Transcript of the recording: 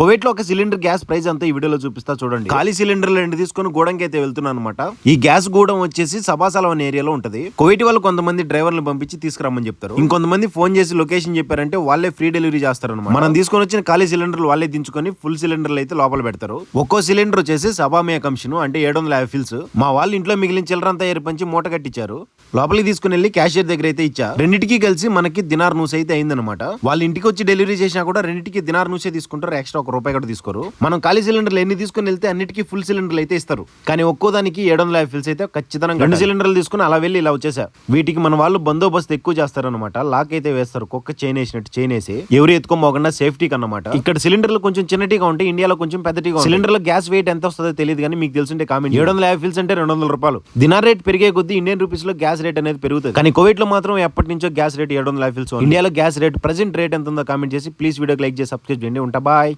Kuwait లో ఒక cylinder gas price అంతా ఈ వీడియోలో చూపిస్తా చూడండి. ఖాళీ సిలిండర్లు రెండు తీసుకుని గూడెంకి అయితే వెళ్తున్నాను అనమాట. ఈ గ్యాస్ గూడెం వచ్చేసి సభాసలం అనే ఏరియాలో ఉంటది. కువైట్ వాళ్ళు కొంతమంది డ్రైవర్లు పంపించి తీసుకురమ్మని చెప్తారు. ఇంకొంతమంది ఫోన్ చేసి లొకేషన్ చెప్పారంటే వాళ్ళే ఫ్రీ డెలివరీ చేస్తారు అనమాట. మనం తీసుకొని వచ్చిన ఖాళీ సిలిండర్లు వాళ్ళే దించుకొని ఫుల్ సిలిండర్లు అయితే లోపల పెడతారు. ఒక్కో సిలిండర్ వచ్చేసి సభామయ కమిషన్ అంటే 750 ఫిల్స్. మా వాళ్ళు ఇంట్లో మిగిలిన చిల్లరంతా ఏర్పంచి మూట కట్టించారు. లోపలికి తీసుకుని వెళ్ళి క్యాషియర్ దగ్గర అయితే ఇచ్చా. రెండింటికి కలిసి మనకి దినార్ నూస్ అయితే అయిందనమాట. వాళ్ళ ఇంటికి వచ్చి డెలివరీ చేసినా కూడా రెండింటికి దినార్ నూసే తీసుకుంటారు. ఎక్స్ట్రా ₹1 కూడా తీసుకోరు. మనం ఖాళీ సిలిండర్లు ఎన్ని తీసుకుని వెళ్తే అన్నిటికీ ఫుల్ సిలిండర్లు అయితే ఇస్తారు. కానీ ఒక్కో దానికి 750 ఫిల్స్ అయితే ఖచ్చితంగా 2 సిలిండర్లు తీసుకుని అలా వెళ్ళి ఇలా వచ్చేసా. వీటికి మన వాళ్ళు బందోబస్తు ఎక్కువ చేస్తారనమాట. లాక్ అయితే వేస్తారు. కుక్క చైన్ వేసినట్టు చైన్ వేసి ఎవరు ఎత్తుకోమోకుండా సేఫ్టీకి అన్నమాట. ఇక్కడ సిలిండర్లు కొంచెం చిన్నటిగా ఉంటాయి, ఇండియాలో కొంచెం పెద్దటిగా. సిలిండర్లో గ్యాస్ వెయిట్ ఎంత వస్తుందో తెలియదు కానీ మీకు తెలుసుంటే కామెంట్. 750 ఫిల్స్ అంటే ₹200. దినార్ రేట్ పెరిగే కొద్దీ ఇండియన్ రూపీస్ లో గ్యాస్ రేట్ అనేది పెరుగుతుంది. కానీ కువైట్ లో మాత్రం ఎప్పటి నుంచో గ్యాస్ రేట్ 750 ఫిల్స్. ఇండియాలో గ్యాస్ రేట్ ప్రెసెంట్ రేట్ ఎంత ఉందో కామెంట్ చేసి ప్లీజ్ వీడియోకి లైక్ చేసి సబ్స్క్రైబ్ చేయండి. ఉంటా బాయ్.